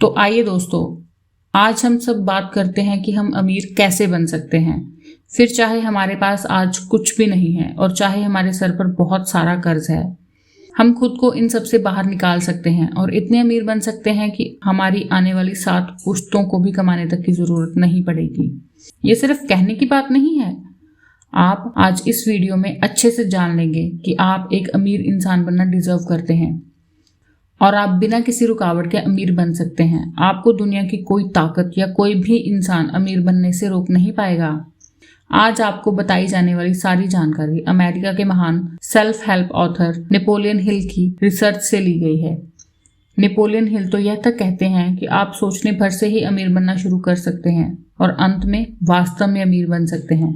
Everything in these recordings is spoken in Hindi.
तो आइए दोस्तों, आज हम सब बात करते हैं कि हम अमीर कैसे बन सकते हैं। फिर चाहे हमारे पास आज कुछ भी नहीं है और चाहे हमारे सर पर बहुत सारा कर्ज है, हम खुद को इन सब से बाहर निकाल सकते हैं और इतने अमीर बन सकते हैं कि हमारी आने वाली 7 पुश्तों को भी कमाने तक की जरूरत नहीं पड़ेगी। ये सिर्फ कहने की बात नहीं है। आप आज इस वीडियो में अच्छे से जान लेंगे कि आप एक अमीर इंसान बनना डिजर्व करते हैं और आप बिना किसी रुकावट के अमीर बन सकते हैं। आपको दुनिया की कोई ताकत या कोई भी इंसान अमीर बनने से रोक नहीं पाएगा। आज आपको बताई जाने वाली सारी जानकारी अमेरिका के महान self help author Napoleon Hill की रिसर्च से ली गई है। नेपोलियन हिल तो यह तक कहते हैं कि आप सोचने भर से ही अमीर बनना शुरू कर सकते हैं और अंत में वास्तव में अमीर बन सकते हैं।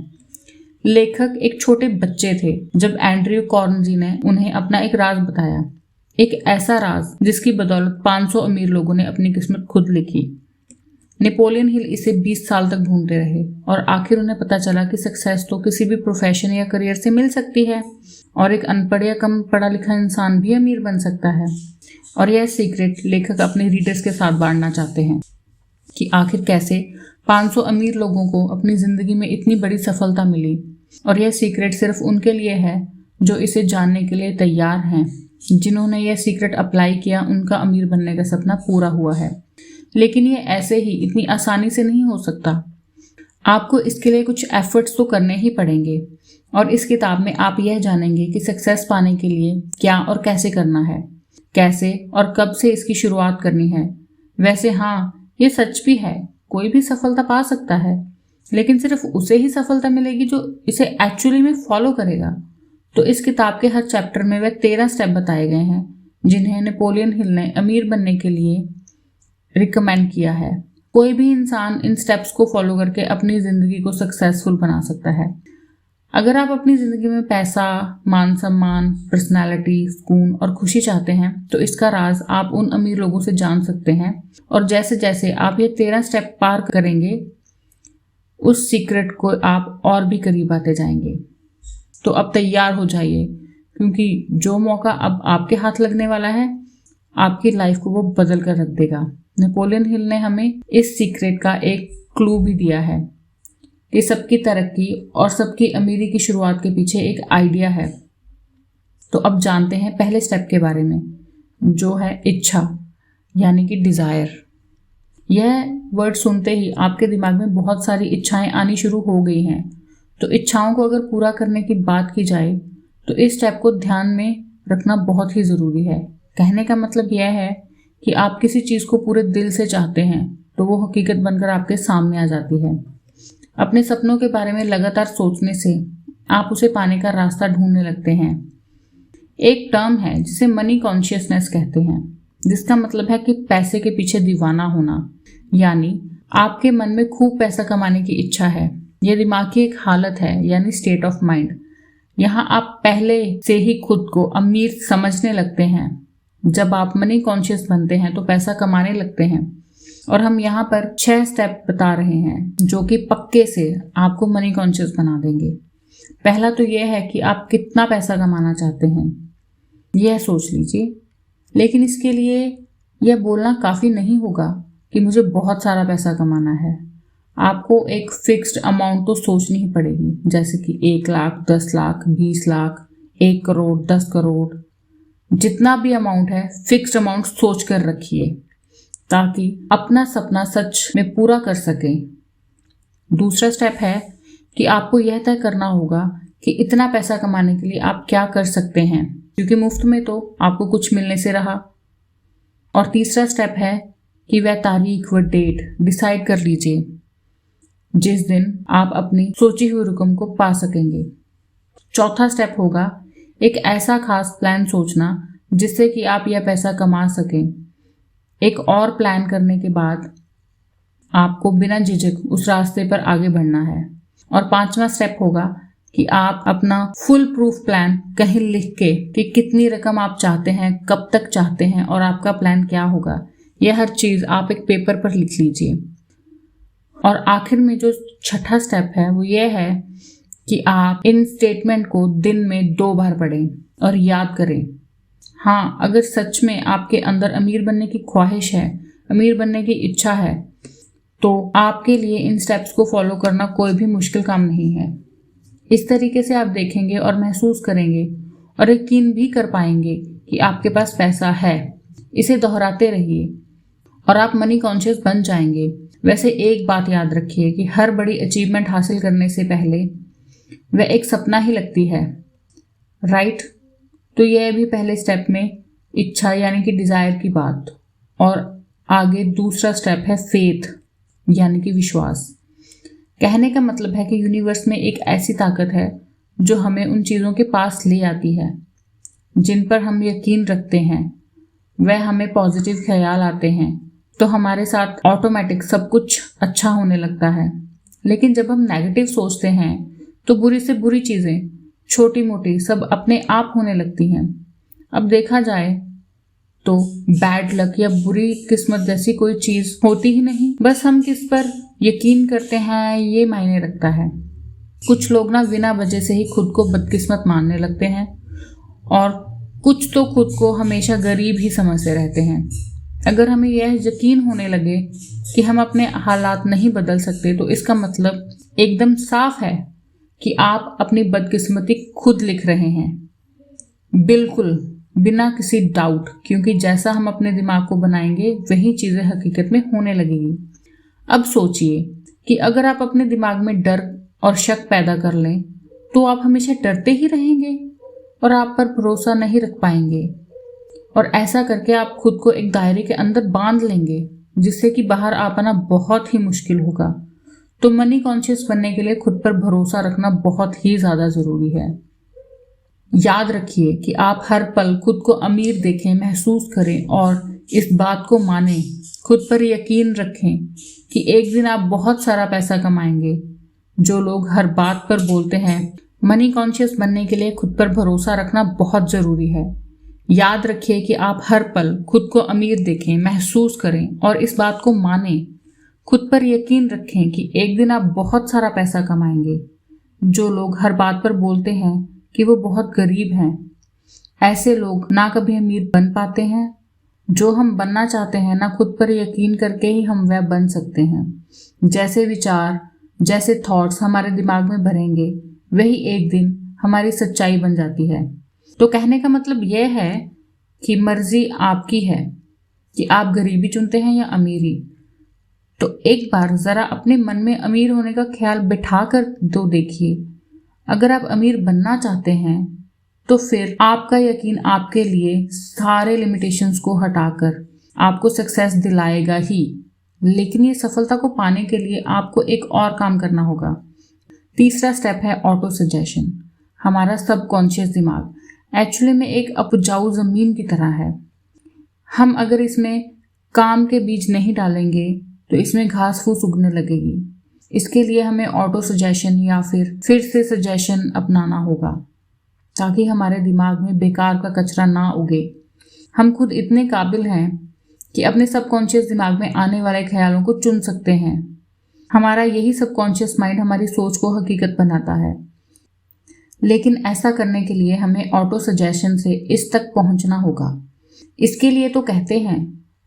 लेखक एक छोटे बच्चे थे जब एंड्रयू कार्नेगी ने उन्हें अपना एक राज बताया, एक ऐसा राज जिसकी बदौलत 500 अमीर लोगों ने अपनी किस्मत खुद लिखी। नेपोलियन हिल इसे 20 साल तक ढूंढते रहे और आखिर उन्हें पता चला कि सक्सेस तो किसी भी प्रोफेशन या करियर से मिल सकती है और एक अनपढ़ या कम पढ़ा लिखा इंसान भी अमीर बन सकता है। और यह सीक्रेट लेखक अपने रीडर्स के साथ बांटना चाहते हैं कि आखिर कैसे 500 अमीर लोगों को अपनी जिंदगी में इतनी बड़ी सफलता मिली। और यह सीक्रेट सिर्फ उनके लिए है जो इसे जानने के लिए तैयार हैं। जिन्होंने यह सीक्रेट अप्लाई किया उनका अमीर बनने का सपना पूरा हुआ है। लेकिन ये ऐसे ही इतनी आसानी से नहीं हो सकता। आपको इसके लिए कुछ एफर्ट्स तो करने ही पड़ेंगे और इस किताब में आप यह जानेंगे कि सक्सेस पाने के लिए क्या और कैसे करना है, कैसे और कब से इसकी शुरुआत करनी है। वैसे हाँ, ये सच भी है, कोई भी सफलता पा सकता है, लेकिन सिर्फ उसे ही सफलता मिलेगी जो इसे एक्चुअली में फॉलो करेगा। तो इस किताब के हर चैप्टर में वह 13 स्टेप बताए गए हैं जिन्हें नेपोलियन हिल ने अमीर बनने के लिए रिकमेंड किया है। कोई भी इंसान इन स्टेप्स को फॉलो करके अपनी ज़िंदगी को सक्सेसफुल बना सकता है। अगर आप अपनी ज़िंदगी में पैसा, मान सम्मान, पर्सनैलिटी, सुकून और खुशी चाहते हैं तो इसका राज आप उन अमीर लोगों से जान सकते हैं। और जैसे जैसे आप ये 13 स्टेप पार करेंगे उस सीक्रेट को आप और भी करीब आते जाएंगे। तो अब तैयार हो जाइए, क्योंकि जो मौका अब आपके हाथ लगने वाला है आपकी लाइफ को वो बदल कर रख देगा। नेपोलियन हिल ने हमें इस सीक्रेट का एक क्लू भी दिया है कि सबकी तरक्की और सबकी अमीरी की शुरुआत के पीछे एक आइडिया है। तो अब जानते हैं पहले स्टेप के बारे में, जो है इच्छा, यानी कि डिज़ायर। यह वर्ड सुनते ही आपके दिमाग में बहुत सारी इच्छाएं आनी शुरू हो गई हैं। तो इच्छाओं को अगर पूरा करने की बात की जाए तो इस स्टेप को ध्यान में रखना बहुत ही ज़रूरी है। कहने का मतलब यह है कि आप किसी चीज़ को पूरे दिल से चाहते हैं तो वो हकीकत बनकर आपके सामने आ जाती है। अपने सपनों के बारे में लगातार सोचने से आप उसे पाने का रास्ता ढूंढने लगते हैं। एक टर्म है जिसे मनी कॉन्शियसनेस कहते हैं, जिसका मतलब है कि पैसे के पीछे दीवाना होना। यानी आपके मन में खूब पैसा कमाने की इच्छा है। यह दिमाग की एक हालत है, यानी स्टेट ऑफ माइंड। यहाँ आप पहले से ही खुद को अमीर समझने लगते हैं। जब आप मनी कॉन्शियस बनते हैं तो पैसा कमाने लगते हैं। और हम यहाँ पर 6 स्टेप बता रहे हैं जो कि पक्के से आपको मनी कॉन्शियस बना देंगे। पहला तो यह है कि आप कितना पैसा कमाना चाहते हैं, यह सोच लीजिए। लेकिन इसके लिए यह बोलना काफ़ी नहीं होगा कि मुझे बहुत सारा पैसा कमाना है। आपको एक फिक्स्ड अमाउंट तो सोचनी ही पड़ेगी, जैसे कि 1 लाख, 10 लाख, 20 लाख, 1 करोड़, 10 करोड़, जितना भी अमाउंट है फिक्स्ड अमाउंट सोच कर रखिए ताकि अपना सपना सच में पूरा कर सकें। दूसरा स्टेप है कि आपको यह तय करना होगा कि इतना पैसा कमाने के लिए आप क्या कर सकते हैं, क्योंकि मुफ्त में तो आपको कुछ मिलने से रहा। और तीसरा स्टेप है कि वह तारीख व डेट डिसाइड कर लीजिए जिस दिन आप अपनी सोची हुई रकम को पा सकेंगे। चौथा स्टेप होगा एक ऐसा खास प्लान सोचना जिससे कि आप यह पैसा कमा सकें। एक और प्लान करने के बाद आपको बिना झिझक उस रास्ते पर आगे बढ़ना है। और 5वां स्टेप होगा कि आप अपना फुल प्रूफ प्लान कहीं लिख के कि कितनी रकम आप चाहते हैं, कब तक चाहते हैं और आपका प्लान क्या होगा, यह हर चीज़ आप एक पेपर पर लिख लीजिए। और आखिर में जो 6ठा स्टेप है वो ये है कि आप इन स्टेटमेंट को दिन में 2 बार पढ़ें और याद करें। हाँ, अगर सच में आपके अंदर अमीर बनने की ख्वाहिश है, अमीर बनने की इच्छा है तो आपके लिए इन स्टेप्स को फॉलो करना कोई भी मुश्किल काम नहीं है। इस तरीके से आप देखेंगे और महसूस करेंगे और यकीन भी कर पाएंगे कि आपके पास पैसा है। इसे दोहराते रहिए और आप मनी कॉन्शियस बन जाएंगे। वैसे एक बात याद रखिए कि हर बड़ी अचीवमेंट हासिल करने से पहले वह एक सपना ही लगती है, राइट? तो यह भी पहले स्टेप में इच्छा यानी कि डिजायर की बात, और आगे दूसरा स्टेप है फेथ यानी कि विश्वास। कहने का मतलब है कि यूनिवर्स में एक ऐसी ताकत है जो हमें उन चीज़ों के पास ले आती है जिन पर हम यकीन रखते हैं। वह हमें पॉजिटिव ख्याल आते हैं तो हमारे साथ ऑटोमेटिक सब कुछ अच्छा होने लगता है। लेकिन जब हम नेगेटिव सोचते हैं तो बुरी से बुरी चीज़ें, छोटी मोटी, सब अपने आप होने लगती हैं। अब देखा जाए तो बैड लक या बुरी किस्मत जैसी कोई चीज़ होती ही नहीं, बस हम किस पर यकीन करते हैं ये मायने रखता है। कुछ लोग ना बिना वजह से ही खुद को बदकिस्मत मानने लगते हैं और कुछ तो खुद को हमेशा गरीब ही समझते रहते हैं। अगर हमें यह यकीन होने लगे कि हम अपने हालात नहीं बदल सकते तो इसका मतलब एकदम साफ है कि आप अपनी बदकिस्मती खुद लिख रहे हैं, बिल्कुल बिना किसी डाउट, क्योंकि जैसा हम अपने दिमाग को बनाएंगे वही चीज़ें हकीकत में होने लगेगी। अब सोचिए कि अगर आप अपने दिमाग में डर और शक पैदा कर लें तो आप हमेशा डरते ही रहेंगे और आप पर भरोसा नहीं रख पाएंगे, और ऐसा करके आप खुद को एक दायरे के अंदर बांध लेंगे जिससे कि बाहर आ पाना बहुत ही मुश्किल होगा। तो मनी कॉन्शियस बनने के लिए खुद पर भरोसा रखना बहुत ही ज़्यादा ज़रूरी है। याद रखिए कि आप हर पल खुद को अमीर देखें, महसूस करें और इस बात को मानें, खुद पर यकीन रखें कि एक दिन आप बहुत सारा पैसा कमाएंगे। जो लोग हर बात पर बोलते हैं, मनी कॉन्शियस बनने के लिए खुद पर भरोसा रखना बहुत ज़रूरी है। याद रखिए कि आप हर पल खुद को अमीर देखें, महसूस करें और इस बात को मानें, खुद पर यकीन रखें कि एक दिन आप बहुत सारा पैसा कमाएंगे। जो लोग हर बात पर बोलते हैं कि वो बहुत गरीब हैं, ऐसे लोग ना कभी अमीर बन पाते हैं। जो हम बनना चाहते हैं ना, खुद पर यकीन करके ही हम वह बन सकते हैं। जैसे विचार, जैसे थॉट्स हमारे दिमाग में भरेंगे वही एक दिन हमारी सच्चाई बन जाती है। तो कहने का मतलब यह है कि मर्जी आपकी है कि आप गरीबी चुनते हैं या अमीरी। तो एक बार ज़रा अपने मन में अमीर होने का ख्याल बिठा कर तो देखिए। अगर आप अमीर बनना चाहते हैं तो फिर आपका यकीन आपके लिए सारे लिमिटेशंस को हटाकर आपको सक्सेस दिलाएगा ही। लेकिन ये सफलता को पाने के लिए आपको एक और काम करना होगा। तीसरा स्टेप है ऑटो सजेशन। हमारा सबकॉन्शियस दिमाग एक्चुअली में एक उपजाऊ ज़मीन की तरह है। हम अगर इसमें काम के बीज नहीं डालेंगे तो इसमें घास फूस उगने लगेगी। इसके लिए हमें ऑटो सजेशन या फिर से सजेशन अपनाना होगा ताकि हमारे दिमाग में बेकार का कचरा ना उगे। हम खुद इतने काबिल हैं कि अपने सबकॉन्शियस दिमाग में आने वाले ख्यालों को चुन सकते हैं। हमारा यही सबकॉन्शियस माइंड हमारी सोच को हकीकत बनाता है। लेकिन ऐसा करने के लिए हमें ऑटो सजेशन से इस तक पहुंचना होगा। इसके लिए तो कहते हैं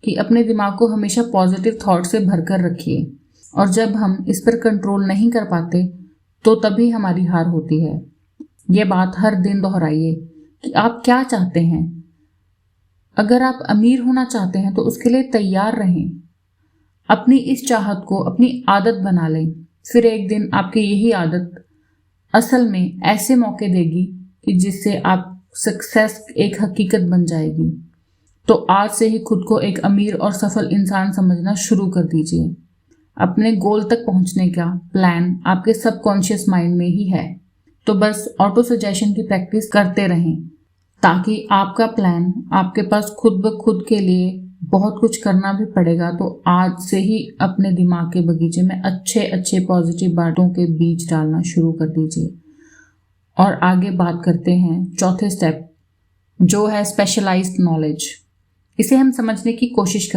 कि अपने दिमाग को हमेशा पॉजिटिव थॉट से भरकर रखिए, और जब हम इस पर कंट्रोल नहीं कर पाते तो तभी हमारी हार होती है। ये बात हर दिन दोहराइए कि आप क्या चाहते हैं। अगर आप अमीर होना चाहते हैं तो उसके लिए तैयार रहें। अपनी इस चाहत को अपनी आदत बना लें। फिर एक दिन आपकी यही आदत असल में ऐसे मौके देगी कि जिससे आप सक्सेस एक हकीकत बन जाएगी। तो आज से ही खुद को एक अमीर और सफल इंसान समझना शुरू कर दीजिए। अपने गोल तक पहुंचने का प्लान आपके सबकॉन्शियस माइंड में ही है। तो बस ऑटो सजेशन की प्रैक्टिस करते रहें ताकि आपका प्लान आपके पास खुद ब खुद के लिए बहुत कुछ करना भी पड़ेगा। तो आज से ही अपने दिमाग के बगीचे में अच्छे अच्छे पॉजिटिव बातों के बीज डालना शुरू कर दीजिए। और आगे बात करते हैं चौथे स्टेप, जो है स्पेशलाइज्ड नॉलेज। इसे हम समझने की कोशिश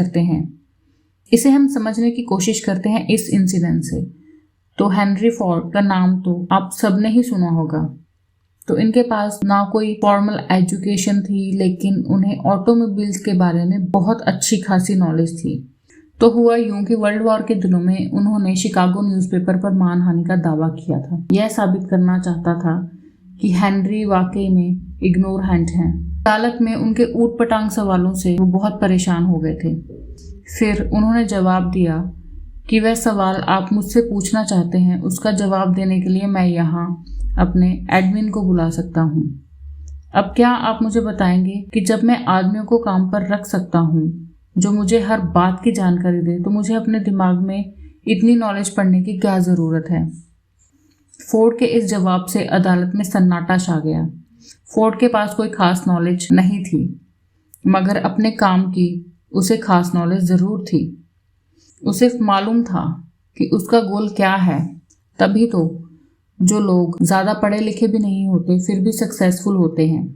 करते हैं इस इंसिडेंट से। तो हेनरी फोर्ड का नाम तो आप सबने ही सुना होगा। तो इनके पास ना कोई फॉर्मल एजुकेशन थी, लेकिन उन्हें ऑटोमोबाइल्स के बारे में बहुत अच्छी खासी नॉलेज थी। तो हुआ यूं कि वर्ल्ड वॉर के दिनों में उन्होंने शिकागो न्यूज़पेपर पर मानहानि का दावा किया था। यह साबित करना चाहता था कि हेनरी वाकई में इग्नोरेंट हैं। अदालत में उनके ऊट पटांग सवालों से वो बहुत परेशान हो गए थे। फिर उन्होंने जवाब दिया कि वह सवाल आप मुझसे पूछना चाहते हैं उसका जवाब देने के लिए मैं यहाँ अपने एडमिन को बुला सकता हूँ। अब क्या आप मुझे बताएंगे कि जब मैं आदमियों को काम पर रख सकता हूँ जो मुझे हर बात की जानकारी दे, तो मुझे अपने दिमाग में इतनी नॉलेज पढ़ने की क्या ज़रूरत है। फोर्ड के इस जवाब से अदालत में सन्नाटा छा गया। फोर्ड के पास कोई खास नॉलेज नहीं थी, मगर अपने काम की उसे खास नॉलेज ज़रूर थी। उसे मालूम था कि उसका गोल क्या है। तभी तो जो लोग ज़्यादा पढ़े लिखे भी नहीं होते फिर भी सक्सेसफुल होते हैं।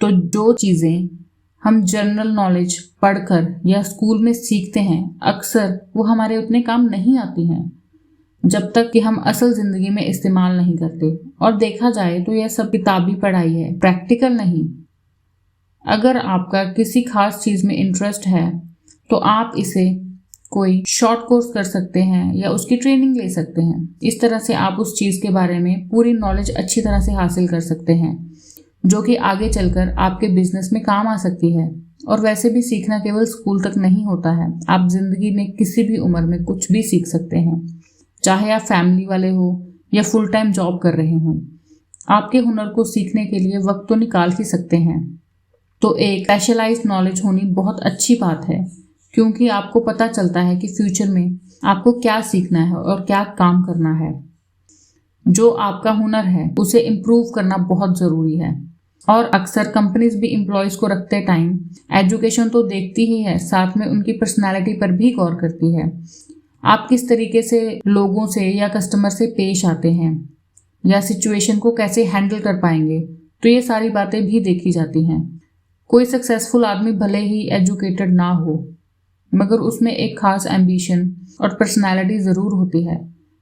तो जो चीज़ें हम जनरल नॉलेज पढ़कर या स्कूल में सीखते हैं अक्सर वो हमारे उतने काम नहीं आती हैं जब तक कि हम असल ज़िंदगी में इस्तेमाल नहीं करते। और देखा जाए तो यह सब किताबी पढ़ाई है, प्रैक्टिकल नहीं। अगर आपका किसी खास चीज़ में इंटरेस्ट है तो आप इसे कोई शॉर्ट कोर्स कर सकते हैं या उसकी ट्रेनिंग ले सकते हैं। इस तरह से आप उस चीज़ के बारे में पूरी नॉलेज अच्छी तरह से हासिल कर सकते हैं जो कि आगे चलकर आपके बिजनेस में काम आ सकती है। और वैसे भी सीखना केवल स्कूल तक नहीं होता है, आप जिंदगी में किसी भी उम्र में कुछ भी सीख सकते हैं, चाहे आप फैमिली वाले हो या फुल टाइम जॉब कर रहे हों। आपके हुनर को सीखने के लिए वक्त तो निकाल ही सकते हैं। तो एक स्पेशलाइज्ड नॉलेज होनी बहुत अच्छी बात है, क्योंकि आपको पता चलता है कि फ्यूचर में आपको क्या सीखना है और क्या काम करना है। जो आपका हुनर है उसे इम्प्रूव करना बहुत ज़रूरी है। और अक्सर कंपनीज भी एम्प्लॉयज़ को रखते टाइम एजुकेशन तो देखती ही है, साथ में उनकी पर्सनालिटी पर भी गौर करती है। आप किस तरीके से लोगों से या कस्टमर से पेश आते हैं या सिचुएशन को कैसे हैंडल कर पाएंगे, तो ये सारी बातें भी देखी जाती हैं। कोई सक्सेसफुल आदमी भले ही एजुकेटेड ना हो, मगर उसमें एक खास एम्बिशन और पर्सनालिटी ज़रूर होती है।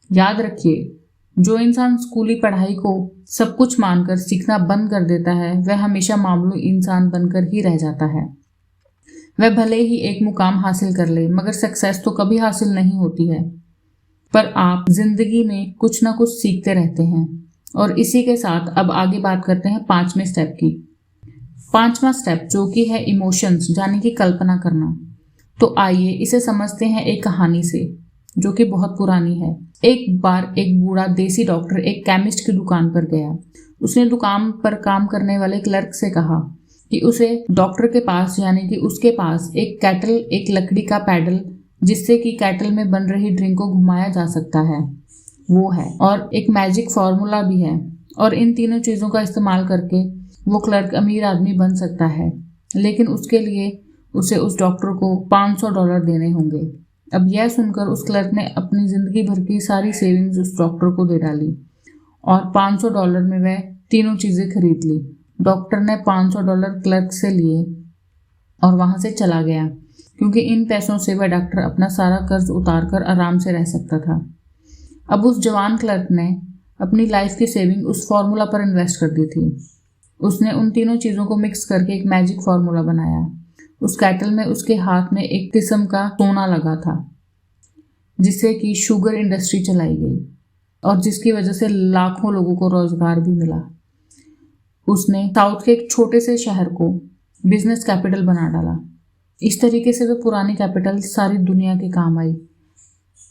याद रखिए, जो इंसान स्कूली पढ़ाई को सब कुछ मानकर सीखना बंद कर देता है वह हमेशा मामूली इंसान बनकर ही रह जाता है। वह भले ही एक मुकाम हासिल कर ले, मगर सक्सेस तो कभी हासिल नहीं होती है। पर आप जिंदगी में कुछ ना कुछ सीखते रहते हैं। और इसी के साथ अब आगे बात करते हैं 5वें स्टेप की। 5वां स्टेप जो कि है इमोशंस, यानी कि कल्पना करना। तो आइए इसे समझते हैं एक कहानी से जो कि बहुत पुरानी है। एक बार एक बूढ़ा देसी डॉक्टर एक केमिस्ट की दुकान पर गया। उसने दुकान पर काम करने वाले क्लर्क से कहा कि उसे डॉक्टर के पास, यानी कि उसके पास एक कैटल, एक लकड़ी का पैडल जिससे कि कैटल में बन रही ड्रिंक को घुमाया जा सकता है, वो है, और एक मैजिक फार्मूला भी है। और इन तीनों चीज़ों का इस्तेमाल करके वो क्लर्क अमीर आदमी बन सकता है, लेकिन उसके लिए उसे उस डॉक्टर को $500 देने होंगे। अब यह सुनकर उस क्लर्क ने अपनी ज़िंदगी भर की सारी सेविंग्स उस डॉक्टर को दे डाली और $500 में वह तीनों चीज़ें खरीद ली। डॉक्टर ने $500 क्लर्क से लिए और वहाँ से चला गया, क्योंकि इन पैसों से वह डॉक्टर अपना सारा कर्ज उतार कर आराम से रह सकता था। अब उस जवान क्लर्क ने अपनी लाइफ की सेविंग उस फार्मूला पर इन्वेस्ट कर दी थी। उसने उन तीनों चीज़ों को मिक्स करके एक मैजिक फार्मूला बनाया। उस कैटल में उसके हाथ में एक किस्म का सोना लगा था जिससे कि शुगर इंडस्ट्री चलाई गई और जिसकी वजह से लाखों लोगों को रोजगार भी मिला। उसने साउथ के एक छोटे से शहर को बिजनेस कैपिटल बना डाला। इस तरीके से वह पुरानी कैपिटल सारी दुनिया के काम आई।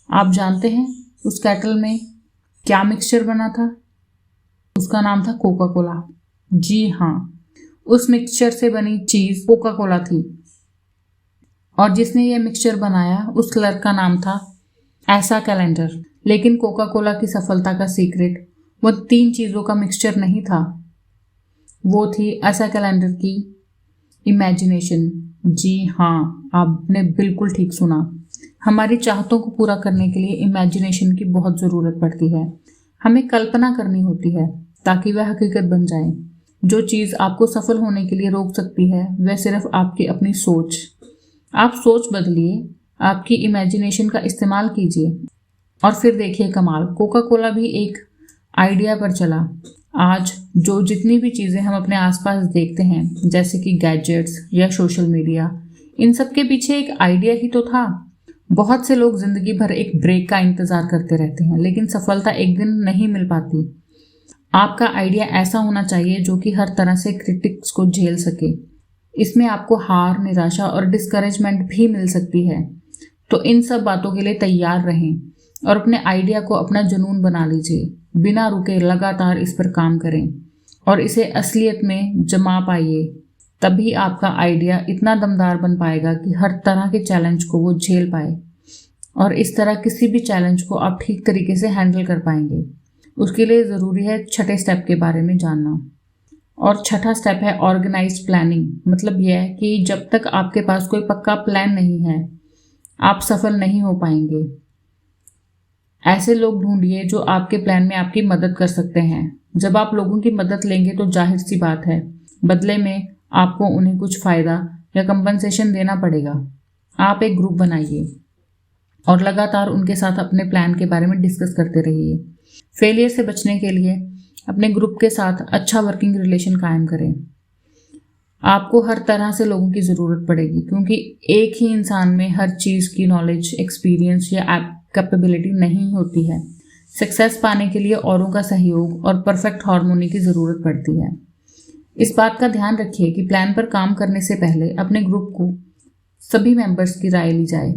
आप जानते हैं उस कैटल में क्या मिक्सचर बना था? उसका नाम था कोका कोला। जी हाँ, उस मिक्सचर से बनी चीज कोका कोला थी। और जिसने यह मिक्सचर बनाया उस क्लर्क का नाम था ऐसा कैलेंडर। लेकिन कोका कोला की सफलता का सीक्रेट वो 3 चीज़ों का मिक्सचर नहीं था, वो थी ऐसा कैलेंडर की इमेजिनेशन। जी हाँ, आपने बिल्कुल ठीक सुना। हमारी चाहतों को पूरा करने के लिए इमेजिनेशन की बहुत ज़रूरत पड़ती है। हमें कल्पना करनी होती है ताकि वह हकीकत बन जाए। जो चीज़ आपको सफल होने के लिए रोक सकती है वह सिर्फ आपकी अपनी सोच। आप सोच बदलिए, आपकी इमेजिनेशन का इस्तेमाल कीजिए और फिर देखिए कमाल। कोका कोला भी एक आइडिया पर चला। आज जो जितनी भी चीज़ें हम अपने आसपास देखते हैं, जैसे कि गैजेट्स या सोशल मीडिया, इन सब के पीछे एक आइडिया ही तो था। बहुत से लोग जिंदगी भर एक ब्रेक का इंतजार करते रहते हैं, लेकिन सफलता एक दिन नहीं मिल पाती। आपका आइडिया ऐसा होना चाहिए जो कि हर तरह से क्रिटिक्स को झेल सके। इसमें आपको हार, निराशा और डिस्करेजमेंट भी मिल सकती है। तो इन सब बातों के लिए तैयार रहें और अपने आइडिया को अपना जुनून बना लीजिए। बिना रुके लगातार इस पर काम करें और इसे असलियत में जमा पाइए। तभी आपका आइडिया इतना दमदार बन पाएगा कि हर तरह के चैलेंज को वो झेल पाए और इस तरह किसी भी चैलेंज को आप ठीक तरीके से हैंडल कर पाएंगे। उसके लिए ज़रूरी है छठे स्टेप के बारे में जानना। और छठा स्टेप है ऑर्गेनाइज्ड प्लानिंग। मतलब यह है कि जब तक आपके पास कोई पक्का प्लान नहीं है, आप सफल नहीं हो पाएंगे। ऐसे लोग ढूंढिए जो आपके प्लान में आपकी मदद कर सकते हैं। जब आप लोगों की मदद लेंगे तो जाहिर सी बात है, बदले में आपको उन्हें कुछ फ़ायदा या कंपनसेशन देना पड़ेगा। आप एक ग्रुप बनाइए और लगातार उनके साथ अपने प्लान के बारे में डिस्कस करते रहिए। फेलियर से बचने के लिए अपने ग्रुप के साथ अच्छा वर्किंग रिलेशन कायम करें। आपको हर तरह से लोगों की ज़रूरत पड़ेगी, क्योंकि एक ही इंसान में हर चीज़ की नॉलेज, एक्सपीरियंस या कैपेबिलिटी नहीं होती है। सक्सेस पाने के लिए औरों का सहयोग और परफेक्ट हार्मोनी की ज़रूरत पड़ती है। इस बात का ध्यान रखिए कि प्लान पर काम करने से पहले अपने ग्रुप को सभी मेंबर्स की राय ली जाए।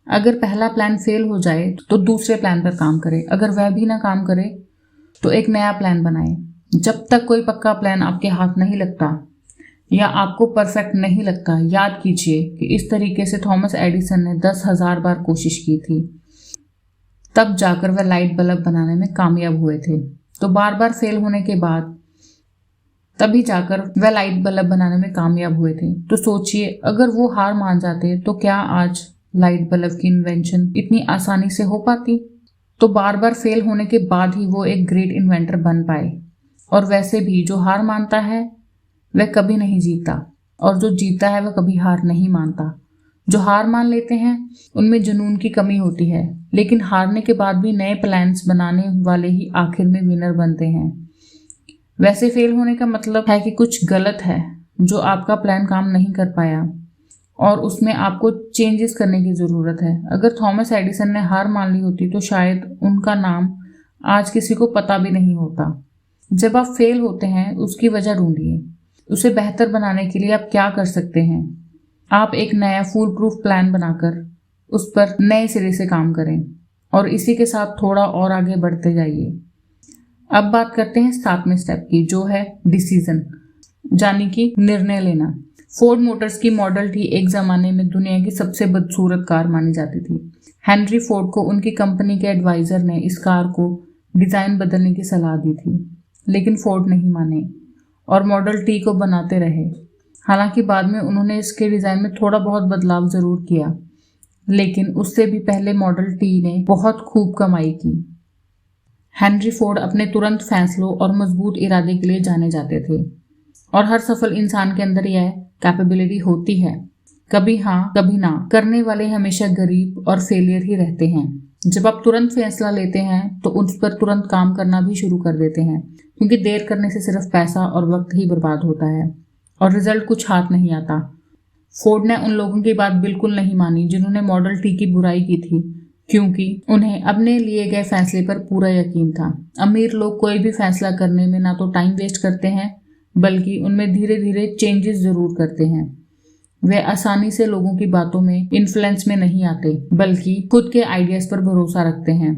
अगर पहला प्लान फेल हो जाए तो दूसरे प्लान पर काम करें। अगर वह भी ना काम करे तो एक नया प्लान बनाएं। जब तक कोई पक्का प्लान आपके हाथ नहीं लगता या आपको परफेक्ट नहीं लगता, याद कीजिए कि इस तरीके से थॉमस एडिसन ने 10,000 बार कोशिश की थी, तब जाकर वह लाइट बल्ब बनाने में कामयाब हुए थे। तो बार बार फेल होने के बाद तभी जाकर वह लाइट बल्ब बनाने में कामयाब हुए थे। तो सोचिए, अगर वो हार मान जाते तो क्या आज लाइट बल्ब की इन्वेंशन इतनी आसानी से हो पाती? तो बार बार फेल होने के बाद ही वो एक ग्रेट इन्वेंटर बन पाए। और वैसे भी जो हार मानता है वह कभी नहीं जीता, और जो जीता है वह कभी हार नहीं मानता। जो हार मान लेते हैं उनमें जुनून की कमी होती है, लेकिन हारने के बाद भी नए प्लान्स बनाने वाले ही आखिर में विनर बनते हैं। वैसे फेल होने का मतलब है कि कुछ गलत है, जो आपका प्लान काम नहीं कर पाया और उसमें आपको चेंजेस करने की ज़रूरत है। अगर थॉमस एडिसन ने हार मान ली होती तो शायद उनका नाम आज किसी को पता भी नहीं होता। जब आप फेल होते हैं उसकी वजह ढूंढिए। उसे बेहतर बनाने के लिए आप क्या कर सकते हैं? आप एक नया फूल प्रूफ प्लान बनाकर उस पर नए सिरे से काम करें और इसी के साथ थोड़ा और आगे बढ़ते जाइए। अब बात करते हैं 7वें स्टेप की, जो है डिसीजन, यानी कि निर्णय लेना। फोर्ड मोटर्स की मॉडल टी एक ज़माने में दुनिया की सबसे बदसूरत कार मानी जाती थी। हेनरी फोर्ड को उनकी कंपनी के एडवाइज़र ने इस कार को डिज़ाइन बदलने की सलाह दी थी, लेकिन फोर्ड नहीं माने और मॉडल टी को बनाते रहे। हालांकि बाद में उन्होंने इसके डिज़ाइन में थोड़ा बहुत बदलाव ज़रूर किया, लेकिन उससे भी पहले मॉडल टी ने बहुत खूब कमाई की। हेनरी फोर्ड अपने तुरंत फैसलों और मजबूत इरादे के लिए जाने जाते थे, और हर सफल इंसान के अंदर यह कैपेबिलिटी होती है। कभी हाँ कभी ना करने वाले हमेशा गरीब और फेलियर ही रहते हैं। जब आप तुरंत फैसला लेते हैं तो उस पर तुरंत काम करना भी शुरू कर देते हैं, क्योंकि देर करने से सिर्फ पैसा और वक्त ही बर्बाद होता है और रिजल्ट कुछ हाथ नहीं आता। फोर्ड ने उन लोगों की बात बिल्कुल नहीं मानी जिन्होंने मॉडल टी की बुराई की थी, क्योंकि उन्हें अपने लिए गए फैसले पर पूरा यकीन था। अमीर लोग कोई भी फैसला करने में ना तो टाइम वेस्ट करते हैं, बल्कि उनमें धीरे धीरे चेंजेस जरूर करते हैं। वे आसानी से लोगों की बातों में इन्फ्लुएंस में नहीं आते, बल्कि खुद के आइडियाज पर भरोसा रखते हैं।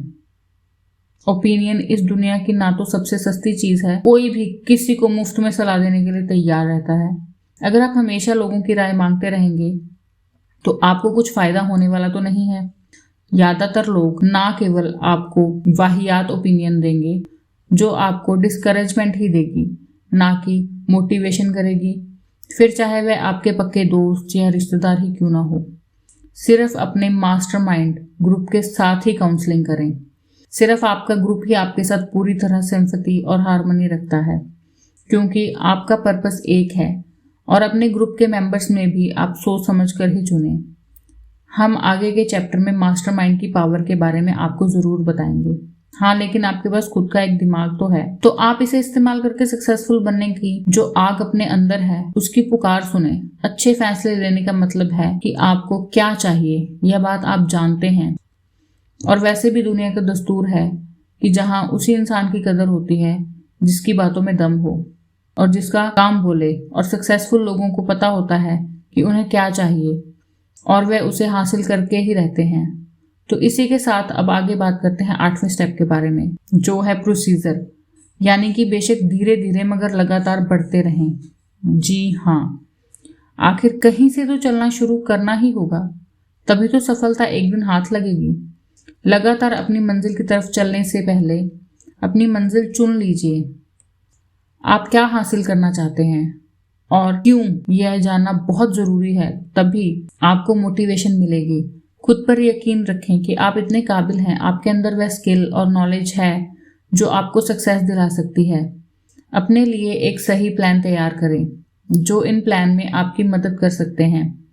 ओपिनियन इस दुनिया की ना तो सबसे सस्ती चीज है, कोई भी किसी को मुफ्त में सलाह देने के लिए तैयार रहता है। अगर आप हमेशा लोगों की राय मांगते रहेंगे तो आपको कुछ फायदा होने वाला तो नहीं है। ज्यादातर लोग ना केवल आपको वाहियात ओपिनियन देंगे जो आपको डिस्करेजमेंट ही देगी, ना कि मोटिवेशन करेगी, फिर चाहे वह आपके पक्के दोस्त या रिश्तेदार ही क्यों ना हो। सिर्फ अपने मास्टरमाइंड ग्रुप के साथ ही काउंसलिंग करें। सिर्फ आपका ग्रुप ही आपके साथ पूरी तरह सिंपैथी और हार्मनी रखता है, क्योंकि आपका पर्पस एक है और अपने ग्रुप के मेंबर्स में भी आप सोच समझ कर ही चुनें। हम आगे के चैप्टर में मास्टरमाइंड की पावर के बारे में आपको ज़रूर बताएंगे। हाँ, लेकिन आपके पास खुद का एक दिमाग तो है, तो आप इसे इस्तेमाल करके सक्सेसफुल बनने की जो आग अपने अंदर है उसकी पुकार सुने। अच्छे फैसले लेने का मतलब है कि आपको क्या चाहिए, यह बात आप जानते हैं। और वैसे भी दुनिया का दस्तूर है कि जहां उसी इंसान की कदर होती है जिसकी बातों में दम हो और जिसका काम बोले, और सक्सेसफुल लोगों को पता होता है कि उन्हें क्या चाहिए और वे उसे हासिल करके ही रहते हैं। तो इसी के साथ अब आगे बात करते हैं 8वें स्टेप के बारे में, जो है प्रोसीजर, यानी कि बेशक धीरे धीरे मगर लगातार बढ़ते रहें। जी हाँ, आखिर कहीं से तो चलना शुरू करना ही होगा, तभी तो सफलता एक दिन हाथ लगेगी। लगातार अपनी मंजिल की तरफ चलने से पहले अपनी मंजिल चुन लीजिए। आप क्या हासिल करना चाहते हैं और क्यों, यह जानना बहुत जरूरी है, तभी आपको मोटिवेशन मिलेगी। खुद पर यकीन रखें कि आप इतने काबिल हैं, आपके अंदर वह स्किल और नॉलेज है जो आपको सक्सेस दिला सकती है। अपने लिए एक सही प्लान तैयार करें, जो इन प्लान में आपकी मदद कर सकते हैं।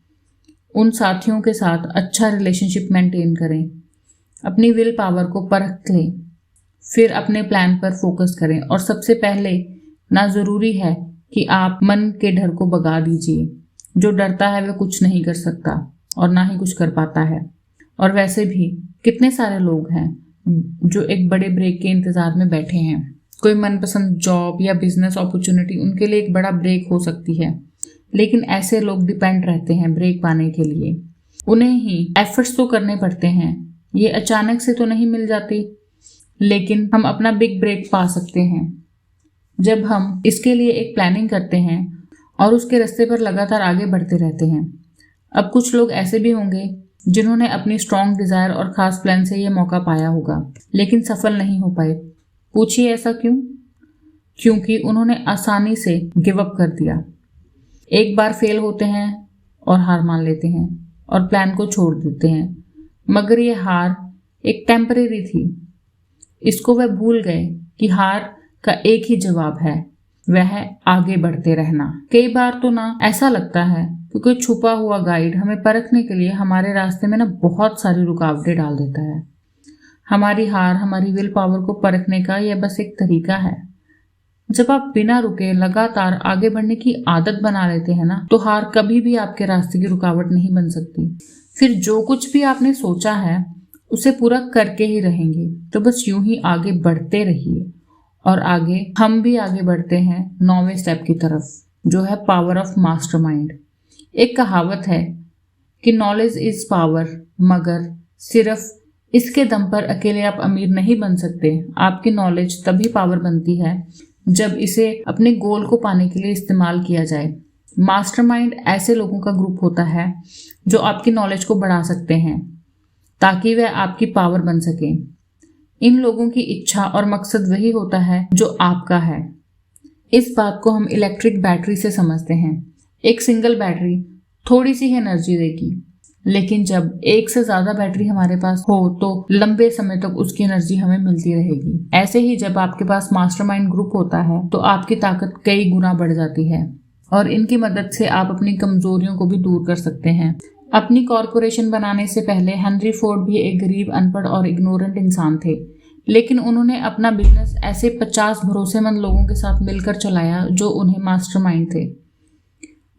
उन साथियों के साथ अच्छा रिलेशनशिप मेंटेन करें, अपनी विल पावर को परख लें, फिर अपने प्लान पर फोकस करें। और सबसे पहले ना ज़रूरी है कि आप मन के डर को भगा दीजिए। जो डरता है वह कुछ नहीं कर सकता और ना ही कुछ कर पाता है। और वैसे भी कितने सारे लोग हैं जो एक बड़े ब्रेक के इंतज़ार में बैठे हैं। कोई मनपसंद जॉब या बिजनेस अपॉर्चुनिटी उनके लिए एक बड़ा ब्रेक हो सकती है, लेकिन ऐसे लोग डिपेंड रहते हैं ब्रेक पाने के लिए। उन्हें ही एफर्ट्स तो करने पड़ते हैं, ये अचानक से तो नहीं मिल जाती, लेकिन हम अपना बिग ब्रेक पा सकते हैं जब हम इसके लिए एक प्लानिंग करते हैं और उसके रास्ते पर लगातार आगे बढ़ते रहते हैं। अब कुछ लोग ऐसे भी होंगे जिन्होंने अपनी स्ट्रॉन्ग डिजायर और खास प्लान से यह मौका पाया होगा, लेकिन सफल नहीं हो पाए। पूछिए ऐसा क्यों? क्योंकि उन्होंने आसानी से गिव अप कर दिया। एक बार फेल होते हैं और हार मान लेते हैं और प्लान को छोड़ देते हैं, मगर यह हार एक टेम्परेरी थी। इसको वह भूल गए कि हार का एक ही जवाब है, वह है आगे बढ़ते रहना। कई बार तो ना ऐसा लगता है कि कोई छुपा हुआ गाइड हमें परखने के लिए हमारे रास्ते में ना बहुत सारी रुकावटें डाल देता है। हमारी हार हमारी विल पावर को परखने का यह बस एक तरीका है। जब आप बिना रुके लगातार आगे बढ़ने की आदत बना लेते हैं ना, तो हार कभी भी आपके रास्ते की रुकावट नहीं बन सकती। फिर जो कुछ भी आपने सोचा है उसे पूरा करके ही रहेंगे। तो बस यूं ही आगे बढ़ते रहिए। और आगे हम भी आगे बढ़ते हैं 9वें स्टेप की तरफ, जो है पावर ऑफ मास्टरमाइंड। एक कहावत है कि नॉलेज इज पावर, मगर सिर्फ इसके दम पर अकेले आप अमीर नहीं बन सकते। आपकी नॉलेज तभी पावर बनती है जब इसे अपने गोल को पाने के लिए इस्तेमाल किया जाए। मास्टरमाइंड ऐसे लोगों का ग्रुप होता है जो आपकी नॉलेज को बढ़ा सकते हैं ताकि वह आपकी पावर बन सके। इन लोगों की इच्छा और मकसद वही होता है जो आपका है। इस बात को हम इलेक्ट्रिक बैटरी से समझते हैं। एक सिंगल बैटरी थोड़ी सी एनर्जी देगी, लेकिन जब एक से ज्यादा बैटरी हमारे पास हो तो लंबे समय तक उसकी एनर्जी हमें मिलती रहेगी। ऐसे ही जब आपके पास मास्टरमाइंड ग्रुप होता है तो आपकी ताकत कई गुना बढ़ जाती है और इनकी मदद से आप अपनी कमजोरियों को भी दूर कर सकते हैं। अपनी कॉरपोरेशन बनाने से पहले हेनरी फोर्ड भी एक गरीब, अनपढ़ और इग्नोरेंट इंसान थे, लेकिन उन्होंने अपना बिजनेस ऐसे 50 भरोसेमंद लोगों के साथ मिलकर चलाया जो उन्हें मास्टरमाइंड थे।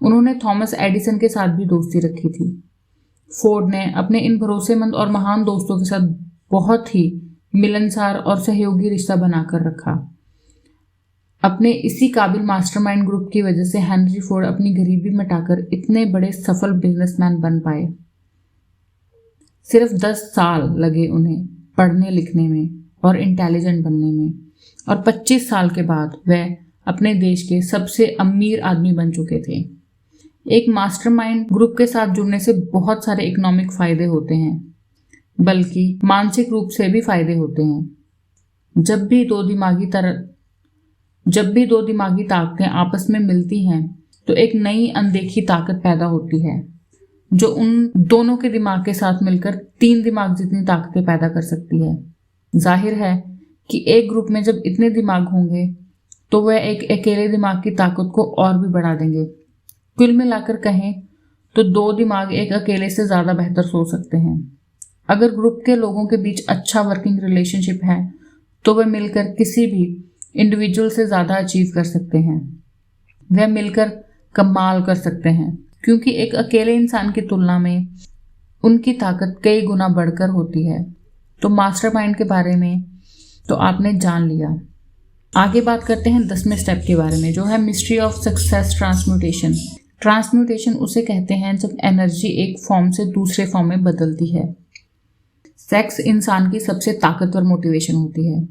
उन्होंने थॉमस एडिसन के साथ भी दोस्ती रखी थी। फोर्ड ने अपने इन भरोसेमंद और महान दोस्तों के साथ बहुत ही मिलनसार और सहयोगी रिश्ता बनाकर रखा। अपने इसी काबिल मास्टरमाइंड ग्रुप की वजह से हेनरी फोर्ड अपनी गरीबी मिटाकर इतने बड़े सफल बिजनेसमैन बन पाए। सिर्फ 10 साल लगे उन्हें पढ़ने लिखने में और इंटेलिजेंट बनने में, और 25 साल के बाद वह अपने देश के सबसे अमीर आदमी बन चुके थे। एक मास्टरमाइंड ग्रुप के साथ जुड़ने से बहुत सारे इकोनॉमिक फायदे होते हैं, बल्कि मानसिक रूप से भी फायदे होते हैं। जब भी दो दिमागी ताकतें आपस में मिलती हैं तो एक नई अनदेखी ताकत पैदा होती है जो उन दोनों के दिमाग के साथ मिलकर 3 दिमाग जितनी ताकतें पैदा कर सकती है। जाहिर है कि एक ग्रुप में जब इतने दिमाग होंगे तो वह एक अकेले दिमाग की ताकत को और भी बढ़ा देंगे। कुल मिलाकर कहें तो 2 दिमाग एक अकेले से ज़्यादा बेहतर सोच सकते हैं। अगर ग्रुप के लोगों के बीच अच्छा वर्किंग रिलेशनशिप है तो वे मिलकर किसी भी इंडिविजुअल से ज़्यादा अचीव कर सकते हैं। वह मिलकर कमाल कर सकते हैं, क्योंकि एक अकेले इंसान की तुलना में उनकी ताकत कई गुना बढ़कर होती है। तो मास्टरमाइंड के बारे में तो आपने जान लिया। आगे बात करते हैं 10वें स्टेप के बारे में, जो है mystery of success transmutation. Transmutation उसे कहते हैं जब एनर्जी एक फॉर्म से दूसरे फॉर्म में बदलती है। सेक्स इंसान की सबसे ताकतवर मोटिवेशन होती है।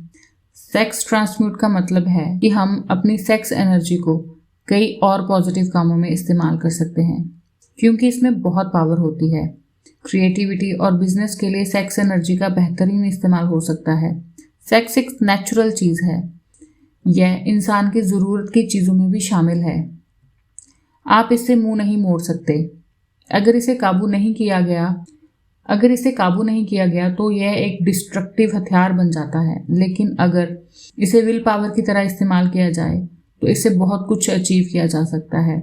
सेक्स ट्रांसम्यूट का मतलब है कि हम अपनी सेक्स एनर्जी को कई और पॉजिटिव कामों में इस्तेमाल कर सकते हैं, क्योंकि इसमें बहुत पावर होती है। क्रिएटिविटी और बिजनेस के लिए सेक्स एनर्जी का बेहतरीन इस्तेमाल हो सकता है। सेक्स एक नेचुरल चीज़ है, यह इंसान की ज़रूरत की चीज़ों में भी शामिल है। आप इससे मुंह नहीं मोड़ सकते। अगर इसे काबू नहीं किया गया तो यह एक डिस्ट्रक्टिव हथियार बन जाता है, लेकिन अगर इसे विल पावर की तरह इस्तेमाल किया जाए तो इससे बहुत कुछ अचीव किया जा सकता है।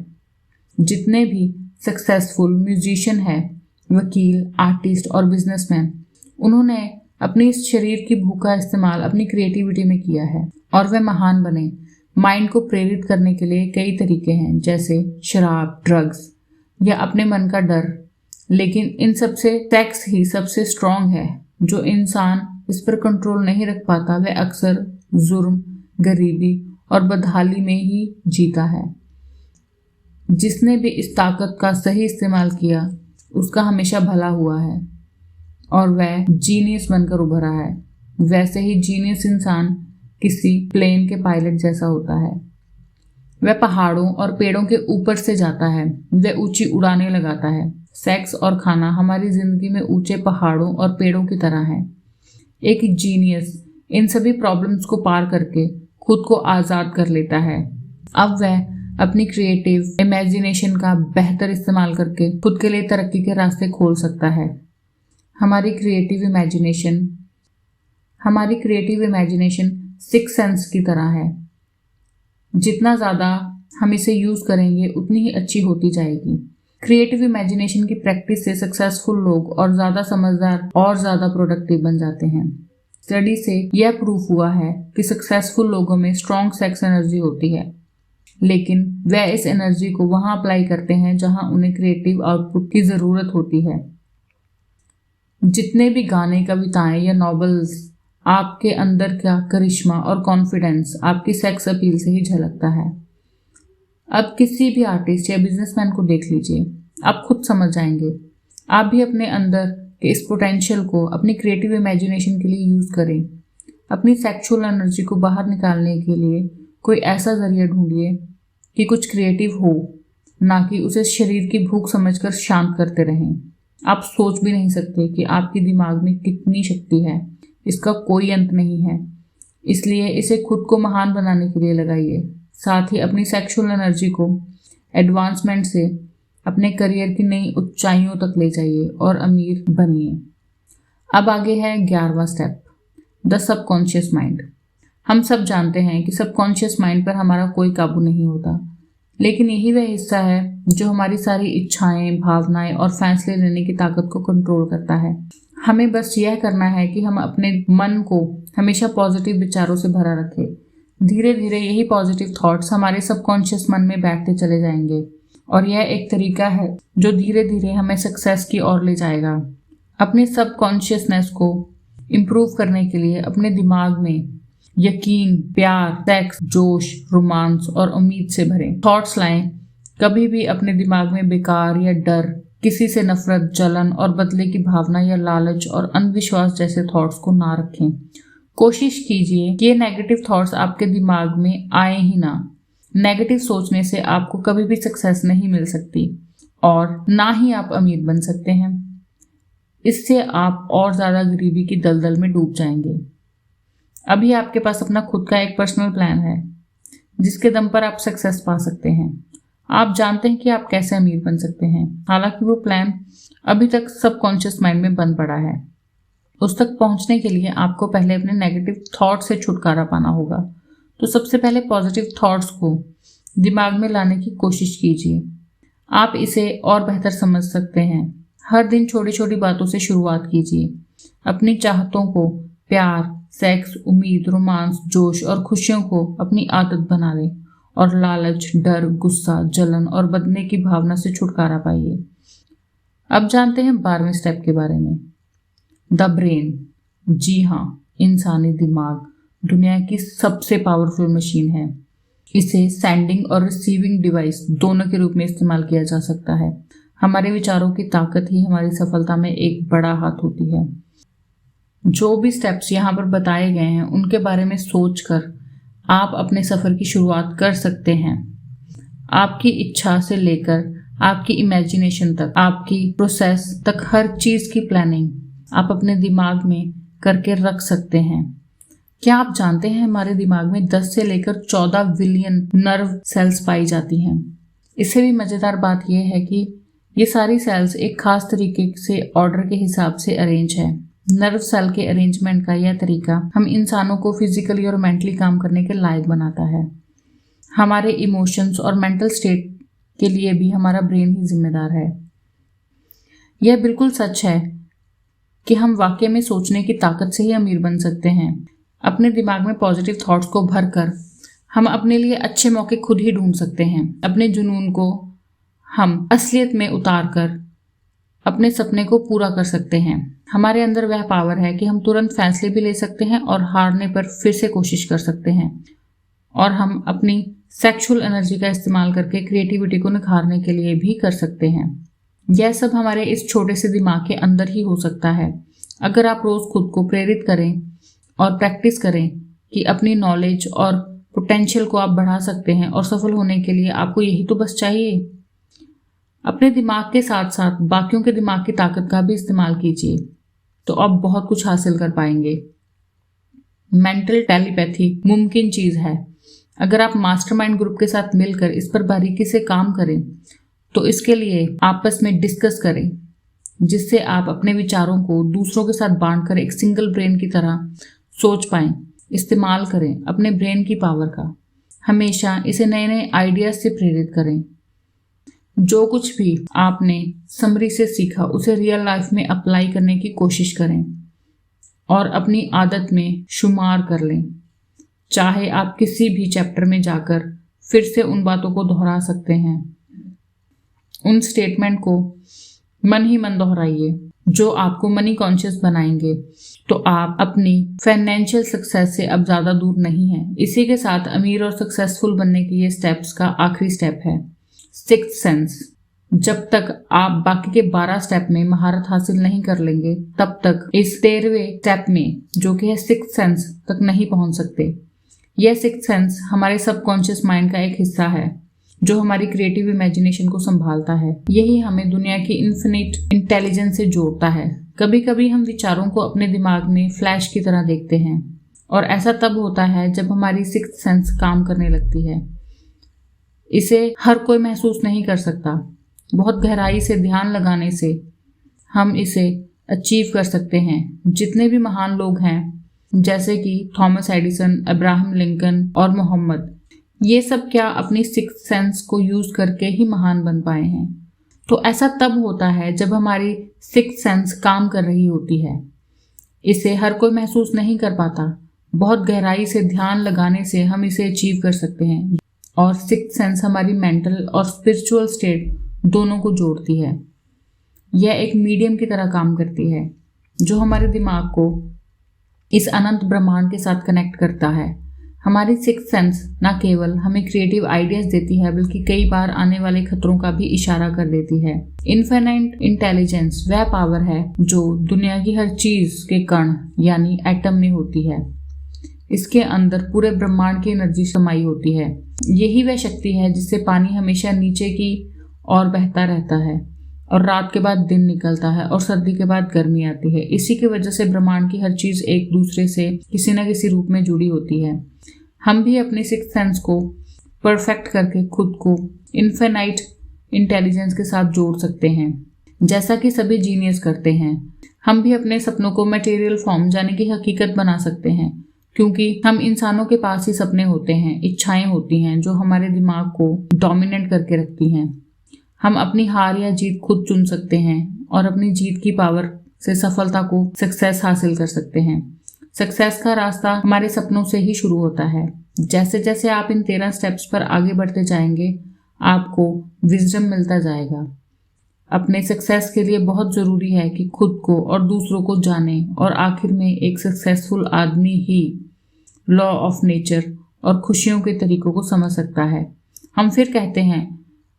जितने भी सक्सेसफुल म्यूजिशियन हैं, वकील, आर्टिस्ट और बिजनेसमैन, उन्होंने अपने इस शरीर की भूख का इस्तेमाल अपनी क्रिएटिविटी में किया है और वे महान बने। माइंड को प्रेरित करने के लिए कई तरीके हैं, जैसे शराब, ड्रग्स या अपने मन का डर, लेकिन इन सबसे सेक्स ही सबसे स्ट्रॉन्ग है। जो इंसान इस पर कंट्रोल नहीं रख पाता वह अक्सर जुर्म, गरीबी और बदहाली में ही जीता है। जिसने भी इस ताकत का सही इस्तेमाल किया उसका हमेशा भला हुआ है और वह जीनियस बनकर उभरा है। वैसे ही जीनियस इंसान किसी प्लेन के पायलट जैसा होता है। वह पहाड़ों और पेड़ों के ऊपर से जाता है, वह ऊंची उड़ानें लगाता है। सेक्स और खाना हमारी जिंदगी में ऊंचे पहाड़ों और पेड़ों की तरह है। एक जीनियस इन सभी प्रॉब्लम्स को पार करके खुद को आज़ाद कर लेता है। अब वह अपनी क्रिएटिव इमेजिनेशन का बेहतर इस्तेमाल करके खुद के लिए तरक्की के रास्ते खोल सकता है। हमारी क्रिएटिव इमेजिनेशन सिक्स सेंस की तरह है। जितना ज़्यादा हम इसे यूज़ करेंगे उतनी ही अच्छी होती जाएगी। क्रिएटिव इमेजिनेशन की प्रैक्टिस से सक्सेसफुल लोग और ज़्यादा समझदार और ज़्यादा प्रोडक्टिव बन जाते हैं। स्टडी से यह प्रूफ हुआ है कि सक्सेसफुल लोगों में स्ट्रॉन्ग सेक्स एनर्जी होती है, लेकिन वह इस एनर्जी को वहाँ अप्लाई करते हैं जहाँ उन्हें क्रिएटिव आउटपुट की ज़रूरत होती है। जितने भी गाने, कविताएं या नॉवेल्स, आपके अंदर का करिश्मा और कॉन्फिडेंस आपकी सेक्स अपील से ही झलकता है। अब किसी भी आर्टिस्ट या बिजनेसमैन को देख लीजिए, आप खुद समझ जाएंगे। आप भी अपने अंदर के इस पोटेंशियल को अपनी क्रिएटिव इमेजिनेशन के लिए यूज़ करें। अपनी सेक्सुअल एनर्जी को बाहर निकालने के लिए कोई ऐसा जरिया ढूंढिए कि कुछ क्रिएटिव हो, ना कि उसे शरीर की भूख समझकर शांत करते रहें। आप सोच भी नहीं सकते कि आपके दिमाग में कितनी शक्ति है, इसका कोई अंत नहीं है। इसलिए इसे खुद को महान बनाने के लिए लगाइए। साथ ही अपनी सेक्सुअल एनर्जी को एडवांसमेंट से अपने करियर की नई ऊंचाइयों तक ले जाइए और अमीर बनिए। अब आगे है 11वां स्टेप, द सबकॉन्शियस माइंड। हम सब जानते हैं कि सबकॉन्शियस माइंड पर हमारा कोई काबू नहीं होता, लेकिन यही वह हिस्सा है जो हमारी सारी इच्छाएं, भावनाएं और फैसले लेने की ताकत को कंट्रोल करता है। हमें बस यह करना है कि हम अपने मन को हमेशा पॉजिटिव विचारों से भरा रखें। धीरे धीरे यही पॉजिटिव थॉट्स हमारे सबकॉन्शियस मन में बैठते चले जाएंगे और यह एक तरीका है जो धीरे धीरे हमें सक्सेस की ओर ले जाएगा। अपने सबकॉन्शियसनेस को इम्प्रूव करने के लिए अपने दिमाग में यकीन, प्यार, सेक्स, जोश, रोमांस और उम्मीद से भरे थॉट्स लाएं। कभी भी अपने दिमाग में बेकार या डर, किसी से नफरत, जलन और बदले की भावना या लालच और अंधविश्वास जैसे थॉट्स को ना रखें। कोशिश कीजिए कि ये नेगेटिव थॉट्स आपके दिमाग में आए ही ना। नेगेटिव सोचने से आपको कभी भी सक्सेस नहीं मिल सकती और ना ही आप अमीर बन सकते हैं। इससे आप और ज़्यादा गरीबी की दलदल में डूब जाएंगे। अभी आपके पास अपना खुद का एक पर्सनल प्लान है जिसके दम पर आप सक्सेस पा सकते हैं। आप जानते हैं कि आप कैसे अमीर बन सकते हैं, हालांकि वो प्लान अभी तक सबकॉन्शियस माइंड में बंद पड़ा है। उस तक पहुंचने के लिए आपको पहले अपने नेगेटिव थॉट से छुटकारा पाना होगा। तो सबसे पहले पॉजिटिव थॉट्स को दिमाग में लाने की कोशिश कीजिए। आप इसे और बेहतर समझ सकते हैं। हर दिन छोटी छोटी बातों से शुरुआत कीजिए। अपनी चाहतों को प्यार, सेक्स, उम्मीद, रोमांस, जोश और खुशियों को अपनी आदत बना लें और लालच, डर, गुस्सा, जलन और बदलने की भावना से छुटकारा पाइए। अब जानते हैं 12वें स्टेप के बारे में, द ब्रेन। जी हाँ, इंसानी दिमाग दुनिया की सबसे पावरफुल मशीन है। इसे सेंडिंग और रिसीविंग डिवाइस दोनों के रूप में इस्तेमाल किया जा सकता है। हमारे विचारों की ताकत ही हमारी सफलता में एक बड़ा हाथ होती है। जो भी स्टेप्स यहाँ पर बताए गए हैं उनके बारे में सोचकर आप अपने सफर की शुरुआत कर सकते हैं। आपकी इच्छा से लेकर आपकी इमेजिनेशन तक, आपकी प्रोसेस तक, हर चीज की प्लानिंग आप अपने दिमाग में करके रख सकते हैं। क्या आप जानते हैं हमारे दिमाग में 10 से लेकर 14 बिलियन नर्व सेल्स पाई जाती हैं। इससे भी मजेदार बात यह है कि ये सारी सेल्स एक खास तरीके से ऑर्डर के हिसाब से अरेंज है। नर्व सेल के अरेंजमेंट का यह तरीका हम इंसानों को फिजिकली और मेंटली काम करने के लायक बनाता है। हमारे इमोशंस और मेंटल स्टेट के लिए भी हमारा ब्रेन ही जिम्मेदार है। यह बिल्कुल सच है कि हम वाकई में सोचने की ताकत से ही अमीर बन सकते हैं। अपने दिमाग में पॉजिटिव थॉट्स को भरकर हम अपने लिए अच्छे मौके खुद ही ढूंढ सकते हैं। अपने जुनून को हम असलियत में उतार कर अपने सपने को पूरा कर सकते हैं। हमारे अंदर वह पावर है कि हम तुरंत फैसले भी ले सकते हैं और हारने पर फिर से कोशिश कर सकते हैं। और हम अपनी सेक्सुअल एनर्जी का इस्तेमाल करके क्रिएटिविटी को निखारने के लिए भी कर सकते हैं। यह सब हमारे इस छोटे से दिमाग के अंदर ही हो सकता है। अगर आप रोज खुद को प्रेरित करें और प्रैक्टिस करें कि अपनी नॉलेज और पोटेंशियल को आप बढ़ा सकते हैं, और सफल होने के लिए आपको यही तो बस चाहिए। अपने दिमाग के साथ साथ बाकियों के दिमाग की ताकत का भी इस्तेमाल कीजिए, तो आप बहुत कुछ हासिल कर पाएंगे। मेंटल टेलीपैथी मुमकिन चीज है। अगर आप मास्टरमाइंड ग्रुप के साथ मिलकर इस पर बारीकी से काम करें तो इसके लिए आपस में डिस्कस करें, जिससे आप अपने विचारों को दूसरों के साथ बांटकर एक सिंगल ब्रेन की तरह सोच पाएं। इस्तेमाल करें अपने ब्रेन की पावर का। हमेशा इसे नए नए आइडियाज से प्रेरित करें। जो कुछ भी आपने समरी से सीखा उसे रियल लाइफ में अप्लाई करने की कोशिश करें और अपनी आदत में शुमार कर लें। चाहे आप किसी भी चैप्टर में जाकर फिर से उन बातों को दोहरा सकते हैं। उन स्टेटमेंट को मन ही मन दोहराइए जो आपको मनी कॉन्शियस बनाएंगे, तो आप अपनी फाइनेंशियल सक्सेस से अब ज्यादा दूर नहीं है। इसी के साथ अमीर और सक्सेसफुल बनने के ये स्टेप्स का आखिरी स्टेप है, सिक्स्थ सेंस। जब तक आप बाकी के 12 स्टेप में महारत हासिल नहीं कर लेंगे, तब तक इस 13वें स्टेप में, जो कि है सिक्स्थ सेंस, तक नहीं पहुंच सकते। यह सिक्स्थ सेंस हमारे सबकॉन्शियस माइंड का एक हिस्सा है जो हमारी क्रिएटिव इमेजिनेशन को संभालता है। यही हमें दुनिया की इन्फिनिट इंटेलिजेंस से जोड़ता है। कभी कभी हम विचारों को अपने दिमाग में फ्लैश की तरह देखते हैं, और ऐसा तब होता है जब हमारी सिक्स्थ सेंस काम करने लगती है। इसे हर कोई महसूस नहीं कर सकता। बहुत गहराई से ध्यान लगाने से हम इसे अचीव कर सकते हैं। जितने भी महान लोग हैं, जैसे कि थॉमस एडिसन, अब्राहम लिंकन और मोहम्मद, ये सब क्या अपनी सिक्स्थ सेंस को यूज करके ही महान बन पाए हैं। तो ऐसा तब होता है जब हमारी सिक्स्थ सेंस काम कर रही होती है। इसे हर कोई महसूस नहीं कर पाता। बहुत गहराई से ध्यान लगाने से हम इसे अचीव कर सकते हैं। और सिक्स्थ सेंस हमारी मेंटल और स्पिरिचुअल स्टेट दोनों को जोड़ती है। यह एक मीडियम की तरह काम करती है जो हमारे दिमाग को इस अनंत ब्रह्मांड के साथ कनेक्ट करता है। हमारी सिक्स्थ सेंस न केवल हमें क्रिएटिव आइडियाज देती है, बल्कि कई बार आने वाले खतरों का भी इशारा कर देती है। इनफाइनाइट इंटेलिजेंस वह पावर है जो दुनिया की हर चीज के कण यानी एटम में होती है। इसके अंदर पूरे ब्रह्मांड की एनर्जी समाई होती है। यही वह शक्ति है जिससे पानी हमेशा नीचे की ओर बहता रहता है, और रात के बाद दिन निकलता है, और सर्दी के बाद गर्मी आती है। इसी की वजह से ब्रह्मांड की हर चीज एक दूसरे से किसी न किसी रूप में जुड़ी होती है। हम भी अपनी सिक्स्थ सेंस को परफेक्ट करके खुद को इनफाइनाइट इंटेलिजेंस के साथ जोड़ सकते हैं, जैसा कि सभी जीनियस करते हैं। हम भी अपने सपनों को मटेरियल फॉर्म यानी कि हकीकत बना सकते हैं, क्योंकि हम इंसानों के पास ही सपने होते हैं, इच्छाएं होती हैं जो हमारे दिमाग को डोमिनेट करके रखती हैं। हम अपनी हार या जीत खुद चुन सकते हैं और अपनी जीत की पावर से सफलता को सक्सेस हासिल कर सकते हैं। सक्सेस का रास्ता हमारे सपनों से ही शुरू होता है। जैसे जैसे आप इन 13 स्टेप्स पर आगे बढ़ते जाएंगे, आपको विजडम मिलता जाएगा। अपने सक्सेस के लिए बहुत ज़रूरी है कि खुद को और दूसरों को जानें, और आखिर में एक सक्सेसफुल आदमी ही लॉ ऑफ नेचर और खुशियों के तरीकों को समझ सकता है। हम फिर कहते हैं,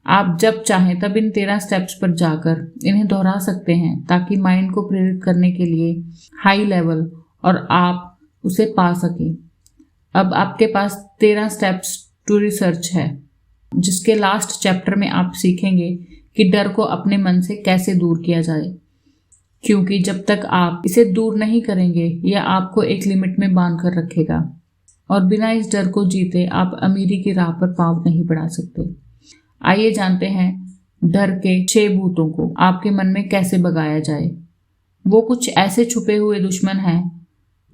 आप जब चाहें तब इन 13 स्टेप्स पर जाकर इन्हें दोहरा सकते हैं, ताकि माइंड को प्रेरित करने के लिए हाई लेवल और आप उसे पा सकें। अब आपके पास 13 स्टेप्स टू रिसर्च है, जिसके लास्ट चैप्टर में आप सीखेंगे कि डर को अपने मन से कैसे दूर किया जाए, क्योंकि जब तक आप इसे दूर नहीं करेंगे यह आपको एक लिमिट में बांध कर रखेगा, और बिना इस डर को जीते आप अमीरी की राह पर पांव नहीं बढ़ा सकते। आइए जानते हैं डर के 6 भूतों को आपके मन में कैसे भगाया जाए। वो कुछ ऐसे छुपे हुए दुश्मन हैं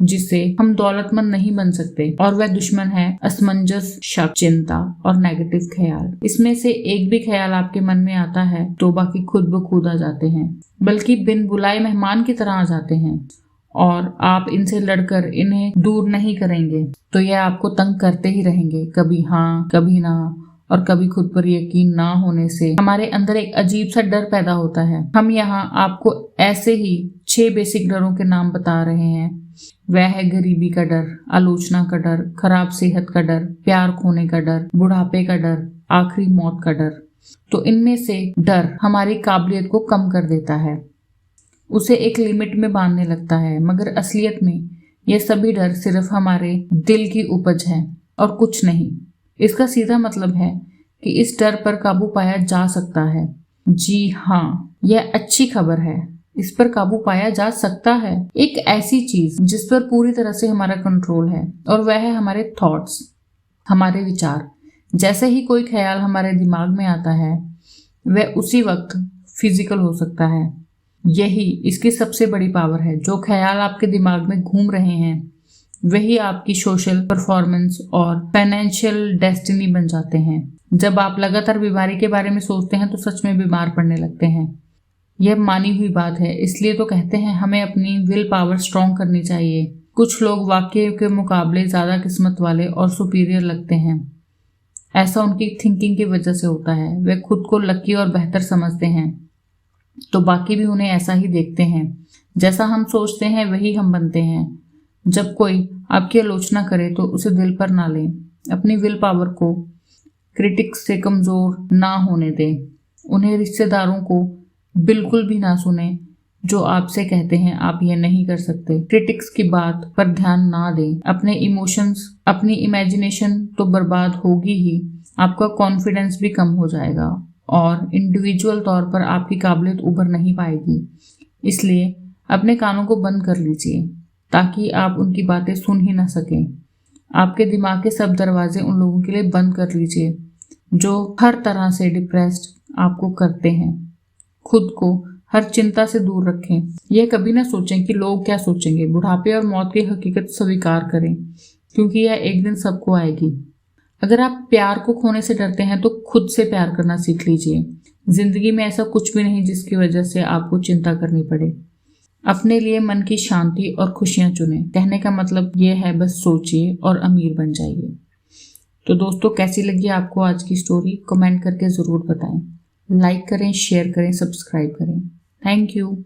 जिससे हम दौलतमंद नहीं बन सकते, और वह दुश्मन है असमंजस, शक, चिंता और नेगेटिव ख्याल। इसमें से एक भी ख्याल आपके मन में आता है तो बाकी खुद ब खुद आ जाते हैं, बल्कि बिन बुलाए मेहमान की तरह आ जाते हैं, और आप इनसे लड़कर इन्हें दूर नहीं करेंगे तो यह आपको तंग करते ही रहेंगे। कभी हाँ, कभी ना, और कभी खुद पर यकीन ना होने से हमारे अंदर एक अजीब सा डर पैदा होता है। हम यहाँ आपको ऐसे ही 6 बेसिक डरों के नाम बता रहे हैं। वह है गरीबी का डर, आलोचना का डर, खराब सेहत का डर, प्यार खोने का डर, बुढ़ापे का डर, आखिरी मौत का डर। तो इनमें से डर हमारी काबिलियत को कम कर देता है, उसे एक लिमिट में बांधने लगता है, मगर असलियत में ये सभी डर सिर्फ हमारे दिल की उपज है और कुछ नहीं। इसका सीधा मतलब है कि इस डर पर काबू पाया जा सकता है। जी हाँ, यह अच्छी खबर है, इस पर काबू पाया जा सकता है। एक ऐसी चीज जिस पर पूरी तरह से हमारा कंट्रोल है, और वह है हमारे थॉट्स, हमारे विचार। जैसे ही कोई ख्याल हमारे दिमाग में आता है वह उसी वक्त फिजिकल हो सकता है। यही इसकी सबसे बड़ी पावर है। जो ख्याल आपके दिमाग में घूम रहे हैं वही आपकी सोशल परफॉर्मेंस और फाइनेंशियल डेस्टिनी बन जाते हैं। जब आप लगातार बीमारी के बारे में सोचते हैं तो सच में बीमार पड़ने लगते हैं। यह मानी हुई बात है, इसलिए तो कहते हैं हमें अपनी विल पावर स्ट्रॉन्ग करनी चाहिए। कुछ लोग वाकई के मुकाबले ज़्यादा किस्मत वाले और सुपीरियर लगते हैं। ऐसा उनकी थिंकिंग की वजह से होता है। वे खुद को लकी और बेहतर समझते हैं, तो बाकी भी उन्हें ऐसा ही देखते हैं। जैसा हम सोचते हैं वही हम बनते हैं। जब कोई आपकी आलोचना करे तो उसे दिल पर ना लें। अपनी विल पावर को क्रिटिक्स से कमज़ोर ना होने दें। उन्हें रिश्तेदारों को बिल्कुल भी ना सुने जो आपसे कहते हैं आप ये नहीं कर सकते। क्रिटिक्स की बात पर ध्यान ना दें। अपने इमोशंस, अपनी इमेजिनेशन तो बर्बाद होगी ही, आपका कॉन्फिडेंस भी कम हो जाएगा और इंडिविजुअल तौर पर आपकी काबिलियत उभर नहीं पाएगी। इसलिए अपने कानों को बंद कर लीजिए ताकि आप उनकी बातें सुन ही ना सकें। आपके दिमाग के सब दरवाजे उन लोगों के लिए बंद कर लीजिए जो हर तरह से डिप्रेस्ड आपको करते हैं। खुद को हर चिंता से दूर रखें। यह कभी ना सोचें कि लोग क्या सोचेंगे। बुढ़ापे और मौत की हकीकत स्वीकार करें, क्योंकि यह एक दिन सबको आएगी। अगर आप प्यार को खोने से डरते हैं तो खुद से प्यार करना सीख लीजिए। जिंदगी में ऐसा कुछ भी नहीं जिसकी वजह से आपको चिंता करनी पड़े। अपने लिए मन की शांति और खुशियां चुनें। कहने का मतलब यह है, बस सोचिए और अमीर बन जाइए। तो दोस्तों, कैसी लगी आपको आज की स्टोरी? कमेंट करके ज़रूर बताएं। लाइक करें, शेयर करें, सब्सक्राइब करें। Thank you.